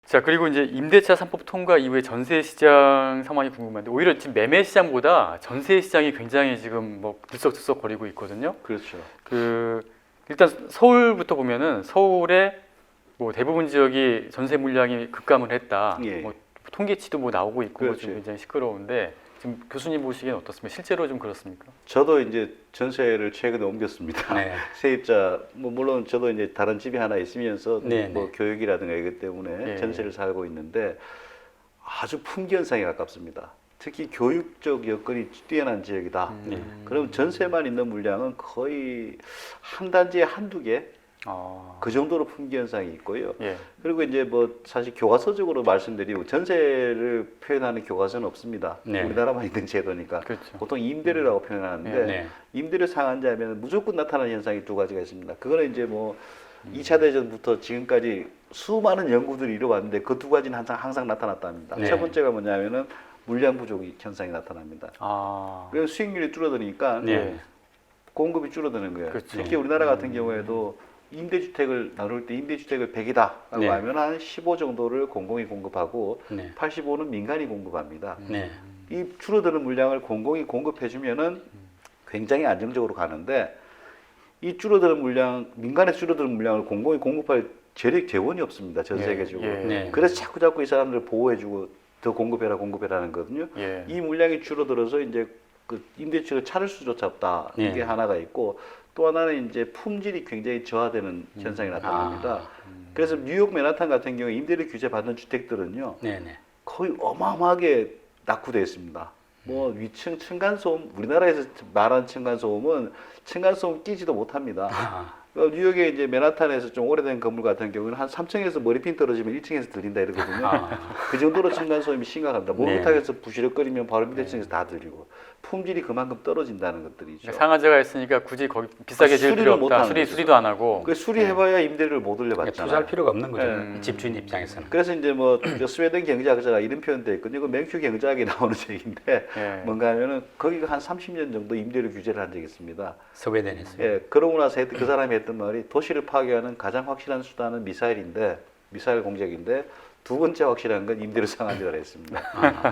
자, 그리고 이제 임대차 3법 통과 이후에 전세 시장 상황이 궁금한데 오히려 지금 매매 시장보다 전세 시장이 굉장히 지금 뭐 들썩들썩 거리고 있거든요. 그렇죠. 그 일단 서울부터 보면은 서울의 뭐 대부분 지역이 전세 물량이 급감을 했다. 예. 뭐 통계치도 뭐 나오고 있고 뭐 그렇지. 지금 굉장히 시끄러운데 지금 교수님 보시기엔 어떻습니까? 실제로 좀 그렇습니까? 저도 이제 전세를 최근에 옮겼습니다. 네. 세입자 뭐 물론 저도 이제 다른 집이 하나 있으면서 네, 뭐 네. 교육이라든가 이것 때문에 예. 전세를 살고 있는데 아주 품귀 현상에 가깝습니다. 특히 교육적 여건이 뛰어난 지역이다. 네. 그럼 전세만 있는 물량은 거의 한 단지에 한두 개 아, 그 정도로 품귀 현상이 있고요. 예. 그리고 이제 뭐 사실 교과서적으로 말씀드리고 전세를 표현하는 교과서는 없습니다. 네. 우리나라만 있는 제도니까 그렇죠. 보통 임대료라고 표현하는데 네. 임대료 상한제하면 무조건 나타나는 현상이 두 가지가 있습니다. 그거는 이제 뭐 2차 대전부터 지금까지 수많은 연구들이 이루어왔는데 그 두 가지는 항상 나타났답니다. 네. 첫 번째가 뭐냐면은 물량 부족 현상이 나타납니다. 아, 그래서 수익률이 줄어드니까 네. 공급이 줄어드는 거예요. 그렇죠. 특히 우리나라 같은 경우에도 임대주택을 나눌 때 임대주택을 100이다라고 네. 하면 한 15 정도를 공공이 공급하고 네. 85는 민간이 공급합니다. 네. 이 줄어드는 물량을 공공이 공급해주면은 굉장히 안정적으로 가는데 이 줄어드는 물량, 민간에 줄어드는 물량을 공공이 공급할 재력 재원이 없습니다. 전 예, 세계적으로. 예. 네. 그래서 자꾸 이 사람들을 보호해주고 더 공급해라는 거거든요. 예. 이 물량이 줄어들어서 이제 그 임대주택을 찾을 수조차 없다. 네. 이게 하나가 있고 또 하나는 이제 품질이 굉장히 저하되는 현상이 나타납니다. 그래서 뉴욕 맨하탄 같은 경우에 임대료 규제 받는 주택들은요 네. 네. 거의 어마어마하게 낙후되어 있습니다. 뭐 위층 층간소음, 우리나라에서 말하는 층간소음은 층간소음 끼지도 못합니다. 아, 뉴욕의 이제 맨하탄에서 좀 오래된 건물 같은 경우는 한 3층에서 머리핀 떨어지면 1층에서 들린다 이러거든요. 그 정도로 층간소음이 심각합니다. 목욕탕에서 부시럭거리면 바로 밑에 층에서 다 들리고 품질이 그만큼 떨어진다는 것들이죠. 그러니까 상한제가 있으니까 굳이 거기 비싸게 지을 수리를 필요 못 없다. 하는 거죠. 수리도 안 하고. 그 수리해봐야 임대료를 못 그러니까 올려받잖아요. 투자할 필요가 없는 거죠. 네. 집주인 입장에서는. 그래서 이제 뭐 스웨덴 경제학자가 이런 표현도 있거든요. 이거 맹큐 경제학에 나오는 얘기인데 예. 뭔가 하면은 거기가 한 30년 정도 임대료 규제를 한 적이 있습니다. 스웨덴에서. 예, 그러고 나서 그 사람이 했던 말이 도시를 파괴하는 가장 확실한 수단은 미사일 공격인데 두 번째 확실한 건 임대료 상한제라 했습니다.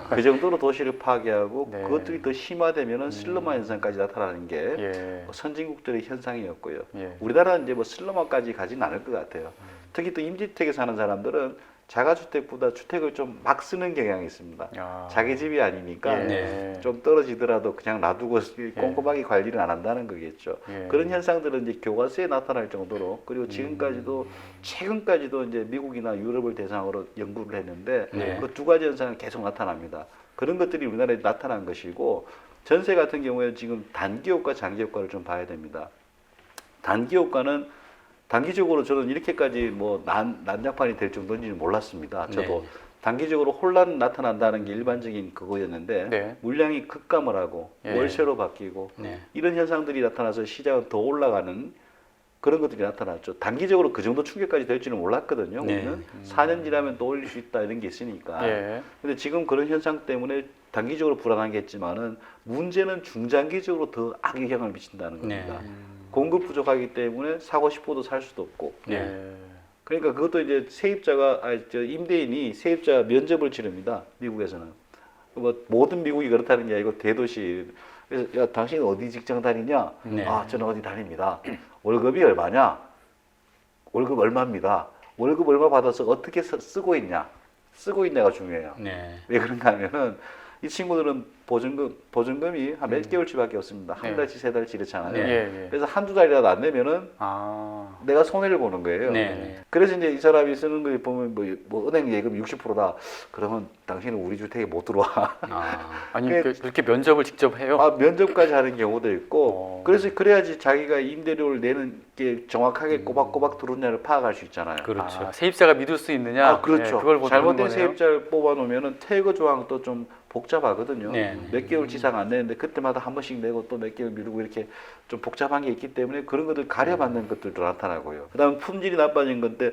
그 정도로 도시를 파괴하고 네. 그것들이 더 심화되면은 슬럼화 현상까지 나타나는 게 예. 선진국들의 현상이었고요. 예. 우리나라는 이제 뭐 슬럼화까지 가지는 않을 것 같아요. 특히 또 임대주택에 사는 사람들은 자가주택보다 주택을 좀 막 쓰는 경향이 있습니다. 아. 자기 집이 아니니까 예. 네. 좀 떨어지더라도 그냥 놔두고 꼼꼼하게 관리를 안 한다는 거겠죠. 예. 그런 현상들은 이제 교과서에 나타날 정도로 그리고 지금까지도 최근까지도 이제 미국이나 유럽을 대상으로 연구를 했는데 네. 그 두 가지 현상은 계속 나타납니다. 그런 것들이 우리나라에 나타난 것이고 전세 같은 경우에는 지금 단기 효과, 장기 효과를 좀 봐야 됩니다. 단기 효과는 단기적으로 저는 이렇게까지 뭐 난장판이 될 정도인지는 몰랐습니다. 저도 네. 단기적으로 혼란 나타난다는 게 일반적인 그거였는데 네. 물량이 급감을 하고 예. 월세로 바뀌고 네. 이런 현상들이 나타나서 시장은 더 올라가는 그런 것들이 나타났죠. 단기적으로 그 정도 충격까지 될지는 몰랐거든요. 네. 우리는 4년 지나면 또 올릴 수 있다 이런 게 있으니까. 예. 근데 지금 그런 현상 때문에 단기적으로 불안한 게 있지만은 문제는 중장기적으로 더 악영향을 미친다는 겁니다. 네. 공급 부족하기 때문에 사고 싶어도 살 수도 없고. 예. 그러니까 그것도 이제 임대인이 세입자 면접을 치릅니다. 미국에서는. 뭐 모든 미국이 그렇다는 게 아니고 대도시. 그래서 야, 당신 어디 직장 다니냐? 네. 아, 저는 어디 다닙니다. 월급이 얼마냐? 월급 얼마입니다. 월급 얼마 받아서 어떻게 쓰고 있냐? 쓰고 있냐가 중요해요. 네. 왜 그런가 하면은 이 친구들은 보증금이 한 몇 개월치밖에 없습니다. 한 네. 달치, 세 달치 이렇잖아요. 네. 예. 그래서 한두 달이라도 안 내면은 아. 내가 손해를 보는 거예요. 네. 그래서 이제 이 사람이 쓰는 거 보면 뭐 은행 예금 60%다. 그러면 당신은 우리 주택에 못 들어와. 아, 아니 그- 그렇게 면접을 직접 해요? 아, 면접까지 하는 경우도 있고. 어. 그래서 그래야지 자기가 임대료를 내는 게 정확하게 꼬박꼬박 들어오냐를 파악할 수 있잖아요. 그렇죠. 아, 세입자가 믿을 수 있느냐? 아, 그렇죠. 예, 그걸 보는 잘못된 거네요. 세입자를 뽑아놓으면은 퇴거 조항도 좀 복잡하거든요. 네. 몇 개월 이상 안 내는데 그때마다 한 번씩 내고 또 몇 개월 미루고 이렇게 좀 복잡한 게 있기 때문에 그런 것들 가려받는 것들도 나타나고요. 그다음 품질이 나빠진 건데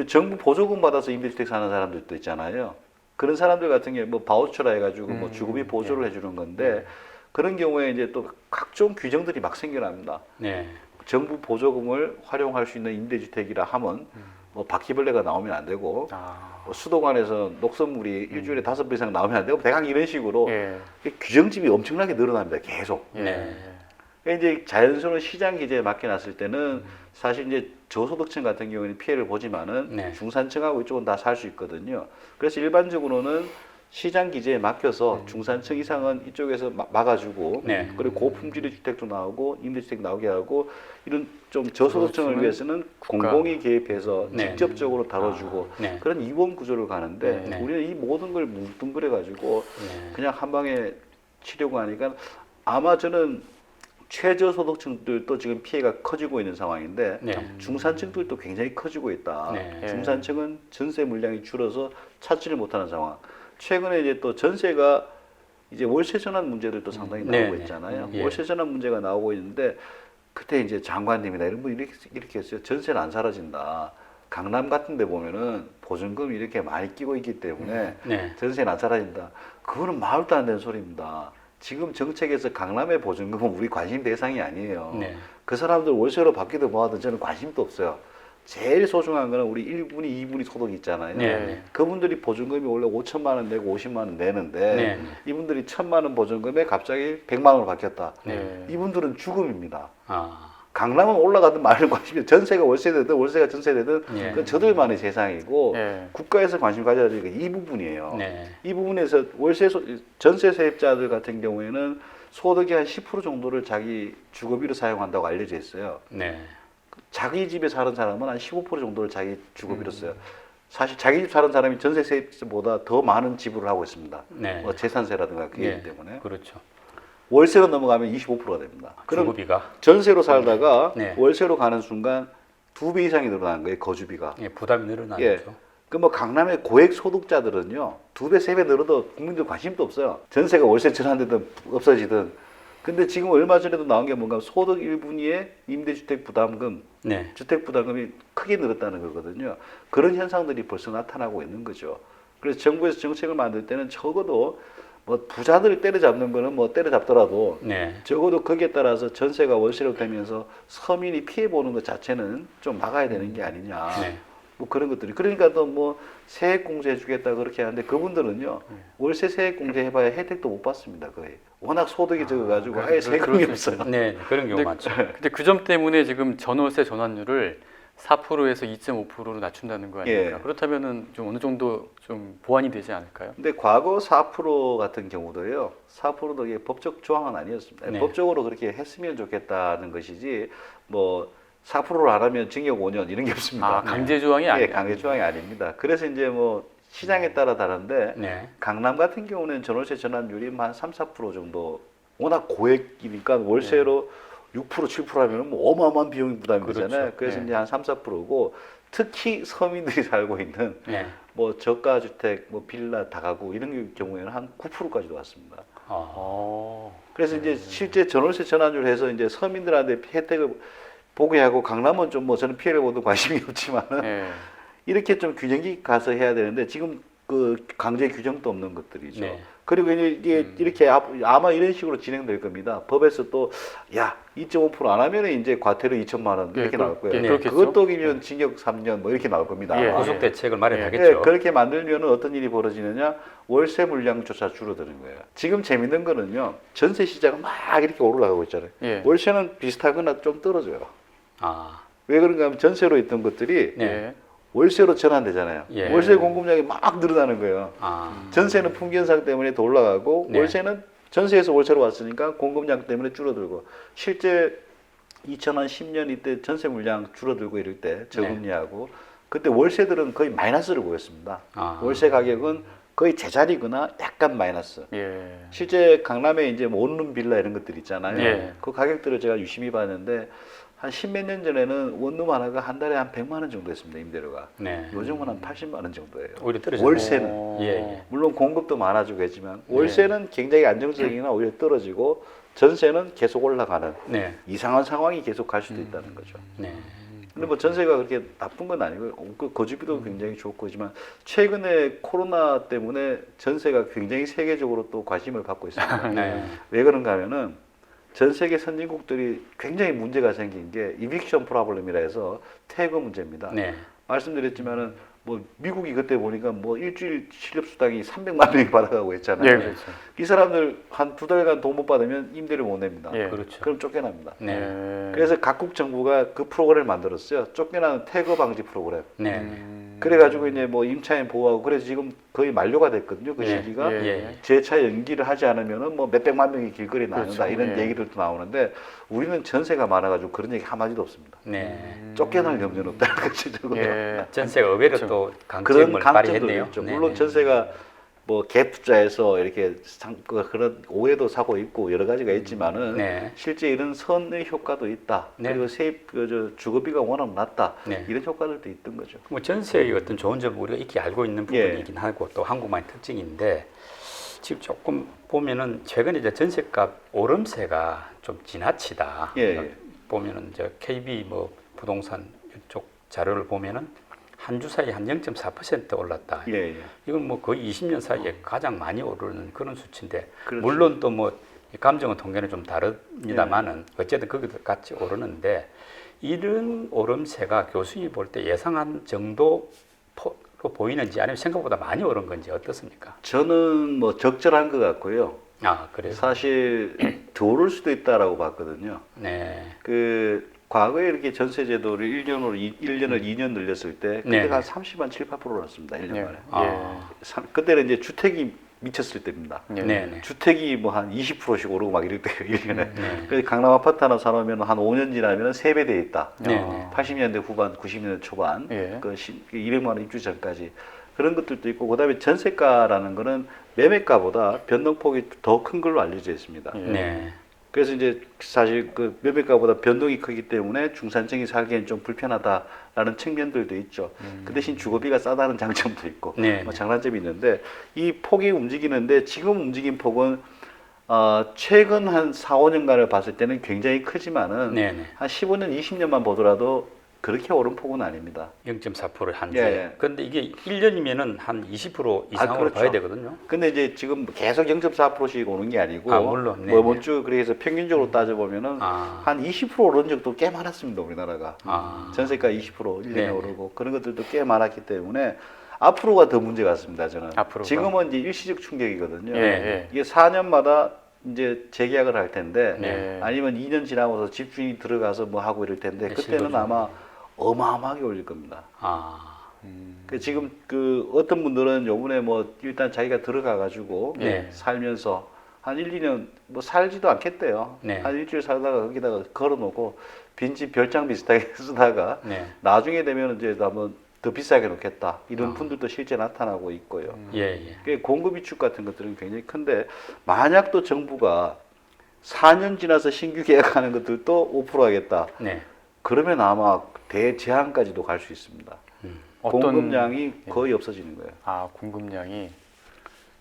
정부 보조금 받아서 임대주택 사는 사람들도 있잖아요. 그런 사람들 같은 경우 뭐 바우처라 해가지고 뭐 주거비 보조를 해주는 건데 그런 경우에 이제 또 각종 규정들이 막 생겨납니다. 네. 정부 보조금을 활용할 수 있는 임대주택이라 하면 뭐 바퀴벌레가 나오면 안 되고 아. 뭐 수도관에서 녹슨물이 일주일에 5번 이상 나오면 안 되고 대강 이런 식으로 예. 규정집이 엄청나게 늘어납니다. 계속. 예. 네. 그러니까 이제 자연스러운 시장 기제에 맡겨놨을 때는 사실 이제 저소득층 같은 경우에는 피해를 보지만은 네. 중산층하고 이쪽은 다 살 수 있거든요. 그래서 일반적으로는 시장 기제에 맡겨서 중산층 이상은 이쪽에서 막아주고 네. 그리고 고품질의 주택도 나오고 임대주택 나오게 하고 이런 좀 저소득층을 저소득층은 위해서는 국가. 공공이 개입해서 네. 직접적으로 다뤄주고 네. 그런 이원 구조를 가는데 네. 우리는 이 모든 걸 뭉뚱그려 가지고 네. 그냥 한 방에 치려고 하니까 아마 저는 최저소득층들도 지금 피해가 커지고 있는 상황인데 네. 중산층들도 굉장히 커지고 있다. 네. 중산층은 전세 물량이 줄어서 찾지를 못하는 상황. 최근에 이제 또 전세가 이제 월세 전환 문제들도 상당히 네, 나오고 네. 있잖아요. 예. 월세 전환 문제가 나오고 있는데 그때 이제 장관님이나 이런 분이 이렇게 했어요. 전세는 안 사라진다. 강남 같은 데 보면은 보증금이 이렇게 많이 끼고 있기 때문에 네. 전세는 안 사라진다. 그거는 말도 안 되는 소리입니다. 지금 정책에서 강남의 보증금은 우리 관심 대상이 아니에요. 네. 그 사람들 월세로 받기도 뭐하든 저는 관심도 없어요. 제일 소중한 거는 우리 1분위, 2분위 소득 있잖아요. 네. 그분들이 보증금이 원래 5천만 원 내고 50만 원 내는데 네. 이분들이 1,000만 원 보증금에 갑자기 100만 원으로 바뀌었다. 네. 이분들은 죽음입니다. 아. 강남은 올라가든 말든 관심이 전세가 월세되든 월세가 전세되든 예. 그건 저들만의 세상이고 예. 국가에서 관심 가져야 되는 게 이 부분이에요. 네. 이 부분에서 전세 세입자들 같은 경우에는 소득의 한 10% 정도를 자기 주거비로 사용한다고 알려져 있어요. 네. 자기 집에 사는 사람은 한 15% 정도를 자기 주거비로 써요. 사실 자기 집 사는 사람이 전세 세입자보다 더 많은 지불을 하고 있습니다. 네. 뭐 재산세라든가 그게 예. 있기 때문에 그렇죠. 월세로 넘어가면 25%가 됩니다. 그럼 주거비가 전세로 살다가 네. 월세로 가는 순간 2배 이상이 늘어나는 거예요. 거주비가. 예, 부담이 늘어나죠. 예. 그 뭐 강남의 고액 소득자들은요 2배, 3배 늘어도 국민들 관심도 없어요. 전세가 월세 전환되든 없어지든. 근데 지금 얼마 전에도 나온 게 뭔가 소득 1분위의 임대주택 부담금, 네. 주택 부담금이 크게 늘었다는 거거든요. 그런 현상들이 벌써 나타나고 있는 거죠. 그래서 정부에서 정책을 만들 때는 적어도 뭐 부자들을 때려잡는 거는 뭐 때려잡더라도 네. 적어도 거기에 따라서 전세가 월세로 되면서 서민이 피해 보는 것 자체는 좀 막아야 되는 게 아니냐. 네. 뭐 그런 것들이. 그러니까 또 뭐 세액 공제 해주겠다 그렇게 하는데 그분들은요 월세 세액 공제 해봐야 혜택도 못 받습니다. 거의. 워낙 소득이 적어가지고 아예 세금이 없어요. 네. 그런 경우 근데- 많죠. 근데 그 점 때문에 지금 전월세 전환율을 4%에서 2.5%로 낮춘다는 거 아닙니까? 예. 그렇다면은 좀 어느 정도 좀 보완이 되지 않을까요? 근데 과거 4% 같은 경우도요. 4%도 이게 법적 조항은 아니었습니다. 네. 법적으로 그렇게 했으면 좋겠다는 것이지 뭐 4%를 안 하면 징역 5년 이런 게 없습니다. 아, 강제 조항이 예, 아니에요. 강제 조항이 아닙니다. 그래서 이제 뭐 시장에 따라 다른데 네. 강남 같은 경우는 전월세 전환율이 한 3, 4% 정도 워낙 고액이니까 월세로 6%, 7% 하면 뭐 어마어마한 비용 부담이 그렇죠. 되잖아요. 그래서 네. 이제 한 3, 4%고 특히 서민들이 살고 있는 네. 뭐 저가 주택, 뭐 빌라, 다가구 이런 경우에는 한 9%까지도 왔습니다. 아. 어. 그래서 이제 실제 전월세 전환율 해서 이제 서민들한테 혜택을 보게 하고 강남은 좀 뭐 저는 피해를 보도 관심이 없지만은 예. 이렇게 좀 균형이 가서 해야 되는데 지금 그 강제 규정도 없는 것들이죠. 네. 그리고 이게 이렇게 아마 이런 식으로 진행될 겁니다. 법에서 또 야 2.5% 안 하면 이제 과태료 2천만 원 이렇게 나올 거예요. 예, 그렇겠죠? 그것도이면 징역 3년 뭐 이렇게 나올 겁니다. 예, 아마. 후속 대책을 마련하겠죠. 예, 그렇게 만들면 어떤 일이 벌어지느냐 월세 물량조차 줄어드는 거예요. 지금 재밌는 거는요 전세 시장은 막 이렇게 올라가고 있잖아요. 예. 월세는 비슷하거나 좀 떨어져요. 아. 왜 그런가 하면 전세로 있던 것들이 네. 예. 월세로 전환되잖아요. 예. 월세 공급량이 막 늘어나는 거예요. 아. 전세는 풍기현상 때문에 더 올라가고 네. 월세는 전세에서 월세로 왔으니까 공급량 때문에 줄어들고 실제 2010년 이때 전세 물량 줄어들고 이럴 때 저금리하고 그때 월세들은 거의 마이너스를 보였습니다. 아. 월세 가격은 거의 제자리거나 약간 마이너스. 예. 실제 강남에 이제 뭐 원룸 빌라 이런 것들 있잖아요. 예. 그 가격들을 제가 유심히 봤는데 한 10몇 년 전에는 원룸 하나가 한 달에 한 100만 원 정도 했습니다. 임대료가. 네. 요즘은 한 80만 원 정도예요. 오히려 떨어져. 월세는. 어. 예, 예. 물론 공급도 많아지고 했지만 네. 월세는 굉장히 안정적이나 오히려 떨어지고 전세는 계속 올라가는 네. 이상한 상황이 계속 갈 수도 있다는 거죠. 네. 근데 뭐 전세가 그렇게 나쁜 건 아니고 그 거주비도 굉장히 좋고 하지만 최근에 코로나 때문에 전세가 굉장히 세계적으로 또 관심을 받고 있습니다. 네. 왜 그런가 하면은 전 세계 선진국들이 굉장히 문제가 생긴 게 이빅션 프로블렘이라 해서 퇴거 문제입니다. 네. 말씀드렸지만은 뭐 미국이 그때 보니까 뭐 일주일 실업 수당이 300만 명이 받아가고 했잖아요. 예, 그렇죠. 이 사람들 한 2달간 돈 못 받으면 임대료 못 냅니다. 예. 그렇죠. 그럼 쫓겨납니다. 네. 예. 그래서 각국 정부가 그 프로그램을 만들었어요. 쫓겨나는 태거 방지 프로그램. 네. 그래가지고 이제 뭐 임차인 보호하고 그래서 지금 거의 만료가 됐거든요. 그 예, 시기가 예. 재차 연기를 하지 않으면은 뭐 몇백만 명이 길거리에 나온다 그렇죠. 이런 예. 얘기들도 나오는데 우리는 전세가 많아가지고 그런 얘기 한마디도 없습니다. 네. 쫓겨날 염려는 없다는 거죠. 저거는. 예. 전세가 의외로 그렇죠. 또 그런 강점을 강점도 발휘했네요. 있죠. 네, 물론 네. 전세가 뭐 갭 투자해서 이렇게 그런 오해도 사고 있고 여러 가지가 있지만은 네. 실제 이런 선의 효과도 있다. 네. 그리고 세입 주거비가 워낙 낮다. 네. 이런 효과들도 있던 거죠. 뭐 전세의 어떤 좋은 점을 우리가 익히 알고 있는 예. 부분이긴 하고 또 한국만의 특징인데 지금 조금 보면은 최근에 이제 전세값 오름세가 좀 지나치다. 예, 예. 보면은 저 KB 뭐 부동산 이쪽 자료를 보면은 한 주 사이에 한 0.4% 올랐다. 예, 예. 이건 뭐 거의 20년 사이에 가장 많이 오르는 그런 수치인데 그렇죠. 물론 또 뭐 감정은 통계는 좀 다릅니다만은 어쨌든 거기도 같이 오르는데 이런 오름세가 교수님이 볼 때 예상한 정도로 보이는지 아니면 생각보다 많이 오른 건지 어떻습니까? 저는 뭐 적절한 것 같고요. 아 그래요? 사실 더 오를 수도 있다라고 봤거든요. 네. 그 과거에 이렇게 전세 제도를 1년을 2년 늘렸을 때 네. 그때가 한 30만 7, 8% 올랐습니다. 1년 예. 만에. 아. 그때는 이제 주택이 미쳤을 때입니다. 예. 네. 네. 주택이 뭐 한 20%씩 오르고 막 이럴 때요, 1년에. 네. 그래서 강남 아파트 하나 사놓으면 한 5년 지나면 3배 돼 있다. 네. 네. 어. 80년대 후반, 90년대 초반, 예. 그 200만 원 입주 전까지 그런 것들도 있고, 그다음에 전세가라는 거는 매매가보다 변동폭이 더 큰 걸로 알려져 있습니다. 예. 네. 그래서 이제 사실 그 매매가보다 변동이 크기 때문에 중산층이 살기엔 좀 불편하다라는 측면들도 있죠. 그 대신 주거비가 싸다는 장점도 있고, 네. 뭐 장단점이 있는데 이 폭이 움직이는데 지금 움직인 폭은 최근 한 4, 5년간을 봤을 때는 굉장히 크지만은 네. 네. 한 15년, 20년만 보더라도 그렇게 오른 폭은 아닙니다. 0.4% 한 예, 주에. 예. 그런데 이게 1년이면은 한 20% 이상으로 그렇죠. 봐야 되거든요. 근데 이제 지금 계속 0.4%씩 오는 게 아니고, 아, 물론. 네, 뭐 이번 주 그래서 평균적으로 따져보면은 아. 한 20% 오른 적도 꽤 많았습니다, 우리나라가. 아. 전세가 20% 1년에 네. 오르고 그런 것들도 꽤 많았기 때문에 앞으로가 더 문제 같습니다, 저는. 앞으로가. 지금은 이제 일시적 충격이거든요. 예, 예. 이게 4년마다 이제 재계약을 할 텐데 네. 아니면 2년 지나고서 집주인이 들어가서 뭐 하고 이럴 텐데 네, 그때는 실거주. 아마 어마어마하게 올릴 겁니다. 아. 그 지금 그 어떤 분들은 요번에 뭐 일단 자기가 들어가 가지고 네. 살면서 한 1, 2년 뭐 살지도 않겠대요. 네. 한 일주일 살다가 거기다가 걸어 놓고 빈집 별장 비슷하게 쓰다가 네. 나중에 되면 이제 한번 더 비싸게 놓겠다. 이런 아. 분들도 실제 나타나고 있고요. 예, 예. 그 공급 위축 같은 것들은 굉장히 큰데 만약 또 정부가 4년 지나서 신규 계약하는 것들도 5% 하겠다. 네. 그러면 아마 대제한까지도 갈 수 있습니다. 공급량이 거의 없어지는 거예요. 아, 공급량이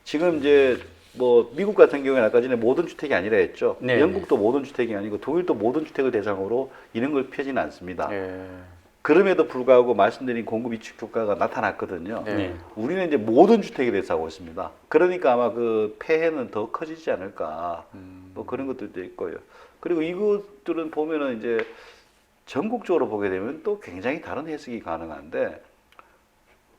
지금 이제 뭐 미국 같은 경우에는 아까 전에 모든 주택이 아니라 했죠. 네, 영국도 모든 주택이 아니고 독일도 모든 주택을 대상으로 이런 걸 펴지는 않습니다. 예. 그럼에도 불구하고 말씀드린 공급 위축 효과가 나타났거든요. 네. 네. 우리는 이제 모든 주택에 대해서 하고 있습니다. 그러니까 아마 그 폐해는 더 커지지 않을까. 뭐 그런 것들도 있고요. 그리고 이것들은 보면은 이제 전국적으로 보게 되면 또 굉장히 다른 해석이 가능한데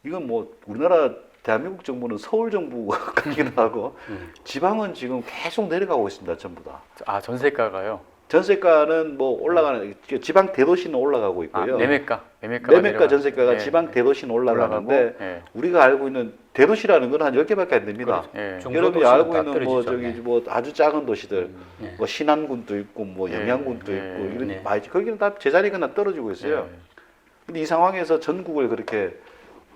이건 뭐 우리나라 대한민국 정부는 서울 정부 같기도 하고 지방은 지금 계속 내려가고 있습니다. 전부 다. 아, 전세가가요. 전세가는 뭐 올라가는 지방 대도시는 올라가고 아, 있고요. 매매가 매매가 전세가가 예. 지방 대도시는 올라가는데 올라가고, 예. 우리가 알고 있는 대도시라는 건 한 10개밖에 안 됩니다. 예. 중- 여러분이 중소도시는 알고 다 있는 뭐 떨어지죠. 저기 네. 뭐 아주 작은 도시들 네. 뭐 신안군도 있고 뭐 예, 영양군도 예, 있고 이런 네. 많이 거기는 다 제자리가 나 떨어지고 있어요. 예. 근데 이 상황에서 전국을 그렇게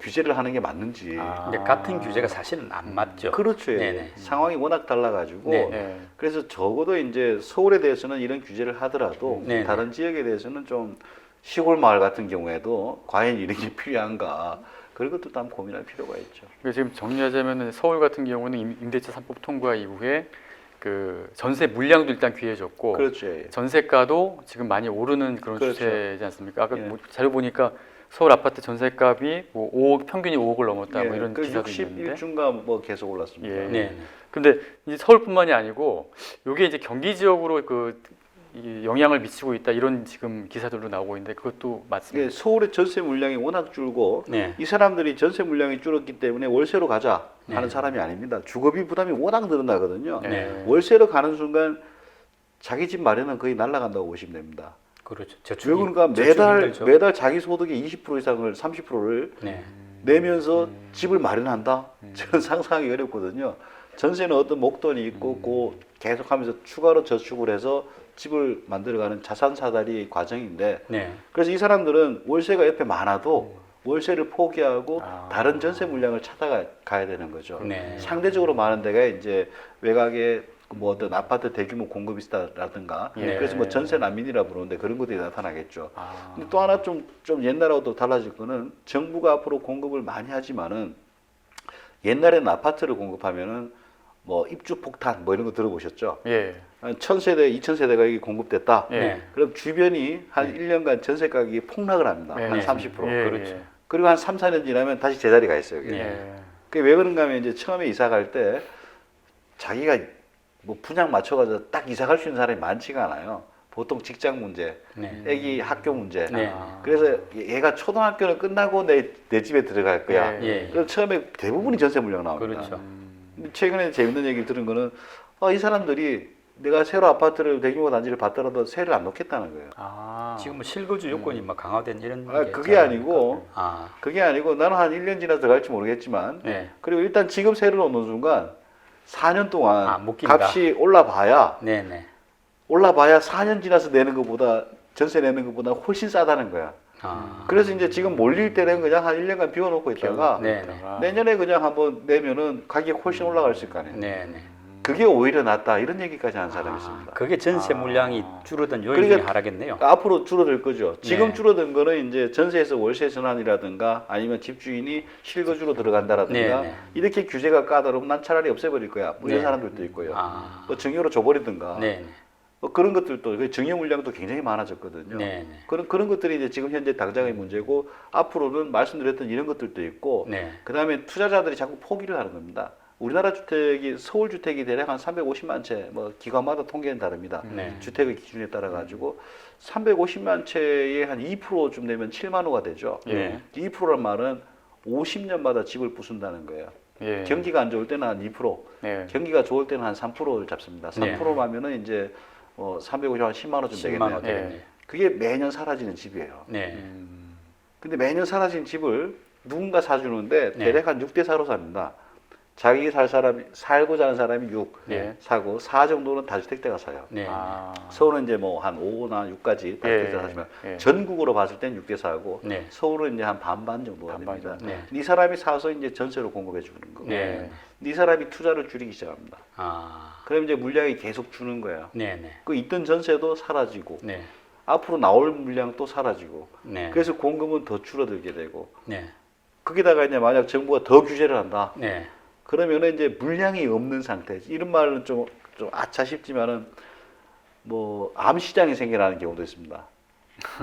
규제를 하는 게 맞는지 아. 근데 같은 규제가 사실은 안 맞죠. 그렇죠. 네네. 상황이 워낙 달라가지고 네. 예. 그래서 적어도 이제 서울에 대해서는 이런 규제를 하더라도 네네. 다른 지역에 대해서는 좀 시골 마을 같은 경우에도 과연 이런 게 필요한가 그런 것도 또 한번 고민할 필요가 있죠. 그러니까 지금 정리하자면은 서울 같은 경우는 임대차 3법 통과 이후에 그 전세 물량도 일단 귀해졌고 그렇죠. 예. 전세가도 지금 많이 오르는 그런 그렇죠. 추세지 않습니까? 아까 예. 뭐 자료 보니까 서울 아파트 전세값이 뭐 5억 평균이 5억을 넘었다 뭐 이런 그 기사도 있는데. 61주인가 뭐 계속 올랐습니다. 예. 네. 근데 이제 서울뿐만이 아니고 이게 이제 경기 지역으로 그 이 영향을 미치고 있다 이런 지금 기사들도 나오고 있는데 그것도 맞습니다. 예, 서울의 전세 물량이 워낙 줄고 네. 이 사람들이 전세 물량이 줄었기 때문에 월세로 가자 하는 네. 사람이 아닙니다. 주거비 부담이 워낙 늘어나거든요. 네. 월세로 가는 순간 자기 집 마련은 거의 날아간다고 보시면 됩니다. 그렇죠. 왜 그러니까 매달 자기 소득의 20% 이상을 30%를 네. 내면서 집을 마련한다? 저는 상상하기 어렵거든요. 전세는 어떤 목돈이 있고 그 계속하면서 추가로 저축을 해서 집을 만들어가는 자산 사다리 과정인데 네. 그래서 이 사람들은 월세가 옆에 많아도 월세를 포기하고 아. 다른 전세 물량을 찾아가야 되는 거죠. 네. 상대적으로 많은 데가 이제 외곽에 뭐 어떤 아파트 대규모 공급이 있다라든가 예. 그래서 뭐 전세 난민이라 부르는데 그런 것들이 나타나겠죠. 아. 근데 또 하나 좀 옛날하고도 달라질 거는 정부가 앞으로 공급을 많이 하지만은 옛날에는 아파트를 공급하면은 뭐 입주 폭탄 뭐 이런 거 들어보셨죠? 예. 한 1000세대, 2000세대가 여기 공급됐다. 예. 네. 그럼 주변이 한 1년간 전세 가격이 폭락을 합니다. 예. 한 30%. 예. 그렇죠. 그리고 한 3, 4년 지나면 다시 제자리가 있어요. 그게. 예. 그게 왜 그런가 하면 이제 처음에 이사 갈 때 자기가 뭐 분양 맞춰가지고 딱 이사 갈 수 있는 사람이 많지가 않아요. 보통 직장 문제, 네. 애기 학교 문제. 네. 아. 그래서 얘가 초등학교는 끝나고 내 집에 들어갈 거야. 예. 예. 그래서 처음에 대부분이 전세 물량 나옵니다. 그렇죠. 근데 최근에 재밌는 얘기를 들은 거는 이 사람들이 내가 새로 아파트를 대규모 단지를 받더라도 세를 안 놓겠다는 거예요. 아. 지금 뭐 실거주 요건이 막 강화된 이런 아, 게 그게 있잖아요. 아니고 아. 그게 아니고 나는 한 1년 지나서 들어갈지 모르겠지만 네. 그리고 일단 지금 세를 놓는 순간 4년 동안 아, 묶인다. 값이 올라봐야 네, 네. 4년 지나서 내는 것보다 전세 내는 것보다 훨씬 싸다는 거야. 아. 그래서 이제 지금 몰릴 때는 그냥 한 1년간 비워놓고 있다가 네, 네. 내년에 그냥 한번 내면은 가격이 훨씬 올라갈 수 있을 거 아니에요. 네, 네. 그게 오히려 낫다 이런 얘기까지 하는 사람이 있습니다. 그게 전세 물량이 줄어든 요인 그러니까 중에 하나겠네요. 앞으로 줄어들 거죠. 지금 네. 줄어든 거는 이제 전세에서 월세 전환이라든가 아니면 집주인이 실거주로 들어간다라든가 네, 네. 이렇게 규제가 까다로우면 난 차라리 없애버릴 거야. 뭐 이런 네. 사람들도 있고요. 아. 뭐 증여로 줘버리든가 네, 네. 뭐 그런 것들도 그 증여 물량도 굉장히 많아졌거든요. 네, 네. 그런 것들이 이제 지금 현재 당장의 문제고 앞으로는 말씀드렸던 이런 것들도 있고 네. 그다음에 투자자들이 자꾸 포기를 하는 겁니다. 우리나라 주택이 서울 주택이 대략 한 350만 채, 뭐 기관마다 통계는 다릅니다. 네. 주택의 기준에 따라 가지고 350만 채의 한 2%좀 되면 7만 호가 되죠. 예. 2%란 말은 50년마다 집을 부순다는 거예요. 예. 경기가 안 좋을 때는 한 2%, 네. 경기가 좋을 때는 한 3%를 잡습니다. 3%라면은 이제 350만 한 10만 원쯤 10만 되겠네요. 원 되겠네요. 그게 매년 사라지는 집이에요. 네. 근데 매년 사라진 집을 누군가 사주는데 네. 대략 한 6대 4로 삽니다. 자기 살고자 하는 사람이 6 예. 사고 4 정도는 다주택자가 사요. 네. 아. 서울은 이제 뭐 한 5나 6까지 다주택자 사지만 예. 전국으로 봤을 땐 6대 4고 네. 서울은 이제 한 반반 정도가 반반 됩니다. 정도. 네. 이 사람이 사서 이제 전세로 공급해 주는 거고 네. 이 사람이 투자를 줄이기 시작합니다. 아. 그럼 이제 물량이 계속 주는 거예요. 네, 네. 그 있던 전세도 사라지고 네. 앞으로 나올 물량 또 사라지고 네. 그래서 공급은 더 줄어들게 되고 네. 거기다가 이제 만약 정부가 더 규제를 한다. 네. 그러면은 이제 물량이 없는 상태. 이런 말은 좀 아차 싶지만은 뭐 암 시장이 생겨나는 경우도 있습니다.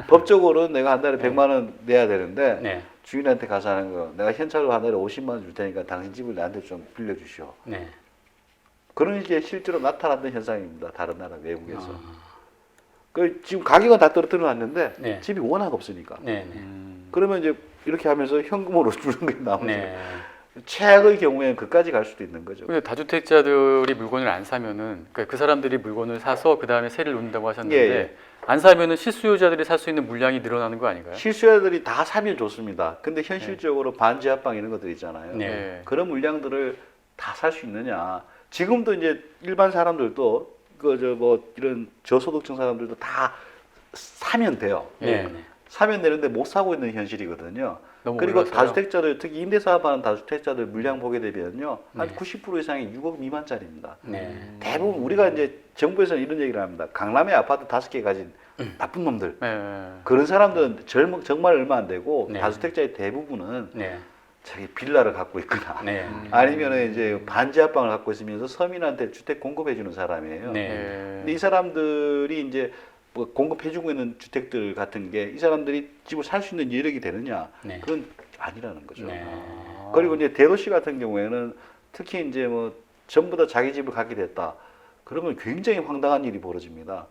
법적으로는 내가 한 달에 100만 원 내야 되는데 네. 주인한테 가서 하는 거 내가 현찰로 한 달에 50만 원 줄 테니까 당신 집을 나한테 좀 빌려 주시오. 네. 그런 게 실제로 나타났던 현상입니다. 다른 나라 외국에서. 아. 그 지금 가격은 다 떨어뜨려 놨는데 네. 집이 워낙 없으니까. 네, 네. 그러면 이제 이렇게 하면서 현금으로 주는 게 나오죠. 네. 최악의 경우에는 그까지 갈 수도 있는 거죠. 근데 다주택자들이 물건을 안 사면은 그러니까 그 사람들이 물건을 사서 그 다음에 세를 놓는다고 하셨는데 예. 안 사면은 실수요자들이 살 수 있는 물량이 늘어나는 거 아닌가요? 실수요자들이 다 사면 좋습니다. 근데 현실적으로 반지하방 이런 것들 있잖아요. 네. 예. 그런 물량들을 다 살 수 있느냐. 지금도 이제 일반 사람들도 뭐 이런 저소득층 사람들도 다 사면 돼요. 네. 예. 네. 사면 되는데 못 사고 있는 현실이거든요. 너무 그리고 올라서요? 다주택자들 특히 임대사업하는 다주택자들 물량 보게 되면요 한 네. 90% 이상이 6억 미만짜리입니다. 네. 대부분 우리가 이제 정부에서는 이런 얘기를 합니다. 강남에 아파트 5개 가진 나쁜 놈들. 예. 그런 사람들은 정말 얼마 안 되고 네. 다주택자의 대부분은 네. 자기 빌라를 갖고 있거나 네. 아니면은 이제 반지하방을 갖고 있으면서 서민한테 주택 공급해 주는 사람이에요. 네. 근데 이 사람들이 이제 뭐 공급해주고 있는 주택들 같은 게 이 사람들이 집을 살 수 있는 여력이 되느냐? 네. 그건 아니라는 거죠. 네. 그리고 이제 대도시 같은 경우에는 특히 이제 뭐 전부 다 자기 집을 갖게 됐다. 그러면 굉장히 황당한 일이 벌어집니다.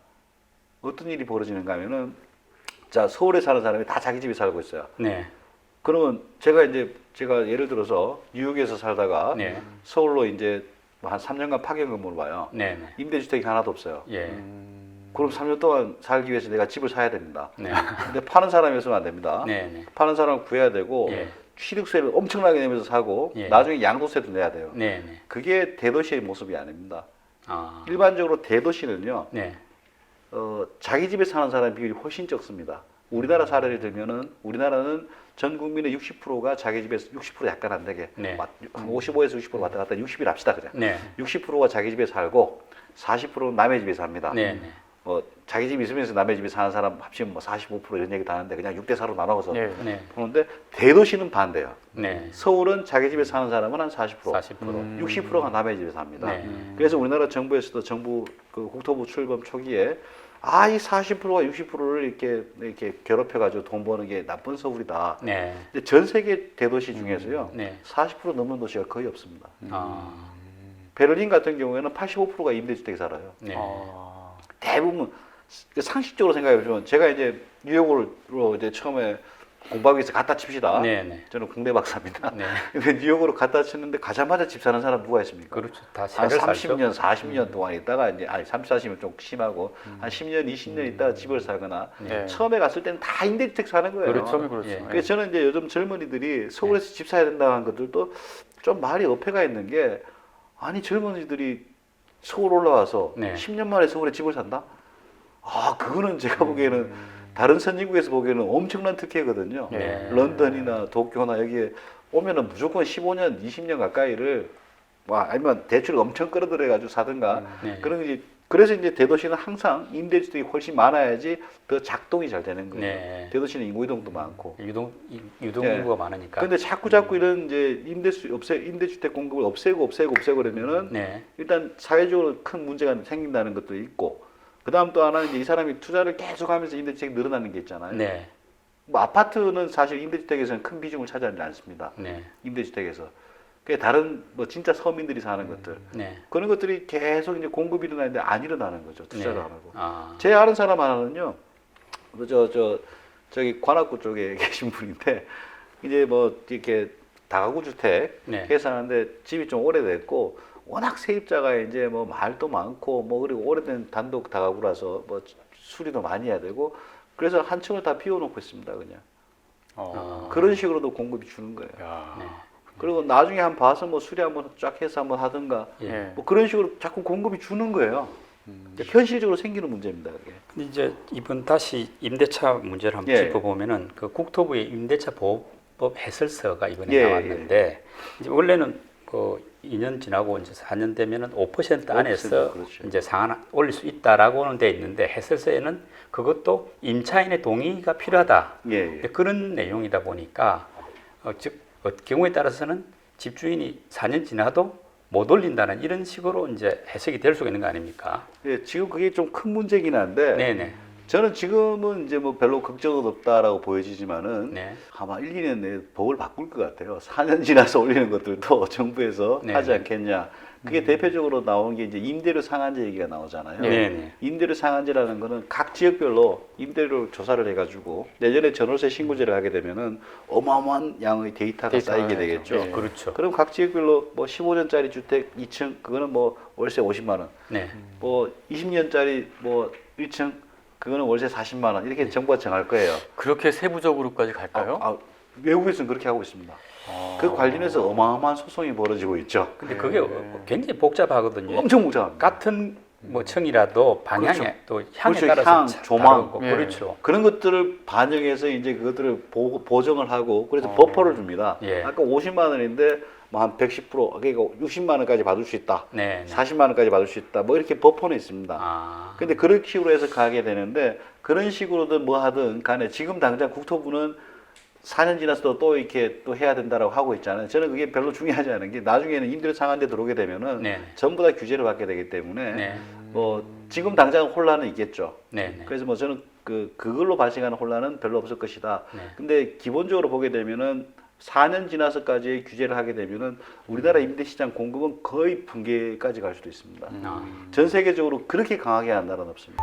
어떤 일이 벌어지는가 하면은 자 서울에 사는 사람이 다 자기 집에 살고 있어요. 네. 그러면 제가 예를 들어서 뉴욕에서 살다가 네. 서울로 이제 한 3년간 파견 근무를 와요. 네. 네. 임대주택이 하나도 없어요. 예. 그럼 3년 동안 살기 위해서 내가 집을 사야 됩니다. 네. 근데 파는 사람이었으면 안 됩니다. 네. 네. 파는 사람을 구해야 되고 예. 취득세를 엄청나게 내면서 사고 예. 나중에 양도세도 내야 돼요. 네. 네. 그게 대도시의 모습이 아닙니다. 아. 일반적으로 대도시는요, 네. 자기 집에 사는 사람 비율이 훨씬 적습니다. 우리나라 사례를 들면은 우리나라는 전 국민의 60%가 자기 집에서 60% 약간 안 되게 네. 한 55에서 60% 왔다 갔다 60일 합시다 그냥. 네. 60%가 자기 집에 살고 40%는 남의 집에 삽니다. 네. 네. 자기 집 있으면서 남의 집에 사는 사람 합치면 뭐 45% 이런 얘기 다 하는데 그냥 6대 4로 나눠서 네. 네. 보는데 대도시는 반대예요. 네. 서울은 자기 집에 사는 사람은 한 40%, 40%. 60%가 남의 집에 삽니다. 네. 그래서 우리나라 정부에서도 정부 그 국토부 출범 초기에 이 40%가 60%를 이렇게 괴롭혀가지고 돈 버는 게 나쁜 서울이다. 네. 근데 전 세계 대도시 중에서요, 네. 40% 넘는 도시가 거의 없습니다. 아. 베를린 같은 경우에는 85%가 임대주택에 살아요. 네. 아. 대부분 상식적으로 생각해 보면 제가 이제 뉴욕으로 이제 처음에 공부하기 위해서 갖다 칩시다. 네. 네. 저는 국내 박사입니다. 네. 근데 뉴욕으로 갖다 쳤는데 가자마자 집 사는 사람 누가 있습니까? 그렇죠. 다 한 세를 살죠. 30년, 40년 동안 있다가 이제 30, 40년 좀 심하고 한 10년, 20년 있다가 집을 사거나 네. 처음에 갔을 때는 다 임대주택 사는 거예요. 그렇죠. 처음에 그렇죠. 예. 네. 그래서 저는 이제 요즘 젊은이들이 서울에서 집 사야 된다고 하는 것들도 좀 말이 어폐가 있는 게 아니 젊은이들이 서울 올라와서 네. 10년 만에 서울에 집을 산다? 그거는 제가 보기에는 다른 선진국에서 보기에는 엄청난 특혜거든요. 네. 런던이나 도쿄나 여기에 오면은 무조건 15년, 20년 가까이를 아니면 대출을 엄청 끌어들여가지고 사든가 네. 그런 게 그래서 이제 대도시는 항상 임대주택이 훨씬 많아야지 더 작동이 잘 되는 거예요. 네. 대도시는 인구 이동도 많고. 유동 네. 인구가 많으니까. 근데 자꾸 이런 이제 임대주택 공급을 없애고 그러면은 네. 일단 사회적으로 큰 문제가 생긴다는 것도 있고 그다음 또 하나는 이제 이 사람이 투자를 계속하면서 임대주택이 늘어나는 게 있잖아요. 네. 뭐 아파트는 사실 임대주택에서는 큰 비중을 차지하지 않습니다. 네. 임대주택에서. 그 다른 뭐 진짜 서민들이 사는 것들 네. 그런 것들이 계속 이제 공급이 일어나는데 안 일어나는 거죠. 투자를 네. 안 하고. 아. 제 아는 사람 하나는요. 저기 관악구 쪽에 계신 분인데 이제 뭐 이렇게 다가구 주택 네. 해서 하는데 집이 좀 오래됐고 워낙 세입자가 이제 뭐 말도 많고 뭐 그리고 오래된 단독 다가구라서 뭐 수리도 많이 해야 되고 그래서 한 층을 다 비워놓고 있습니다 그냥. 그런 식으로도 공급이 주는 거예요. 야. 네. 그리고 나중에 한번 봐서 뭐 수리 한번 쫙 해서 한번 하든가 예. 뭐 그런 식으로 자꾸 공급이 주는 거예요. 현실적으로 생기는 문제입니다. 그게. 근데 이제 이번 다시 임대차 문제를 한번 예. 짚어보면은 그 국토부의 임대차 보호법 해설서가 이번에 예, 나왔는데 이제 원래는 그 2년 지나고 이제 4년 되면은 5% 안에서 그렇죠. 이제 상한 올릴 수 있다라고는 돼 있는데 해설서에는 그것도 임차인의 동의가 필요하다. 예, 근데 그런 내용이다 보니까 즉 경우에 따라서는 집주인이 4년 지나도 못 올린다는 이런 식으로 이제 해석이 될 수가 있는 거 아닙니까? 예, 지금 그게 좀 큰 문제긴 한데 네네. 저는 지금은 이제 뭐 별로 걱정은 없다라고 보여지지만은 네. 아마 1, 2년 내에 법을 바꿀 것 같아요. 4년 지나서 올리는 것들도 정부에서 네. 하지 않겠냐. 그게 대표적으로 나오는 게 이제 임대료 상한제 얘기가 나오잖아요. 네네. 임대료 상한제라는 거는 각 지역별로 임대료 조사를 해가지고 내년에 전월세 신고제를 하게 되면은 어마어마한 양의 데이터가 쌓이게 되겠죠. 예. 그렇죠. 그럼 각 지역별로 뭐 15년짜리 주택 2층 그거는 뭐 월세 50만 원, 네. 뭐 20년짜리 뭐 1층 그거는 월세 40만 원 이렇게 정부가 정할 거예요. 그렇게 세부적으로까지 갈까요? 외국에서는 그렇게 하고 있습니다. 그 관련해서 어마어마한 소송이 벌어지고 있죠. 근데 그게 굉장히 복잡하거든요. 엄청 복잡합니다. 같은 뭐 층이라도 방향에 그렇죠. 또 향에 그렇죠. 따라서 향, 조망. 다르고. 예. 그렇죠. 그런 것들을 반영해서 이제 그것들을 보정을 하고 그래서 버퍼를 줍니다. 예. 아까 50만 원인데 뭐 한 110% 그러니까 60만 원까지 받을 수 있다. 네. 40만 원까지 받을 수 있다. 뭐 이렇게 버퍼는 있습니다. 아. 근데 그런 식으로 해서 가게 되는데 그런 식으로든 뭐 하든 간에 지금 당장 국토부는 4년 지나서도 또 이렇게 또 해야 된다라고 하고 있잖아요. 저는 그게 별로 중요하지 않은 게 나중에는 임대료 상한제 들어오게 되면은 네. 전부 다 규제를 받게 되기 때문에 네. 뭐 지금 당장 혼란은 있겠죠. 네. 네. 그래서 뭐 저는 그걸로 발생하는 혼란은 별로 없을 것이다. 네. 근데 기본적으로 보게 되면은 4년 지나서까지 규제를 하게 되면은 우리나라 임대시장 공급은 거의 붕괴까지 갈 수도 있습니다. 아. 전 세계적으로 그렇게 강하게 한 나라는 없습니다.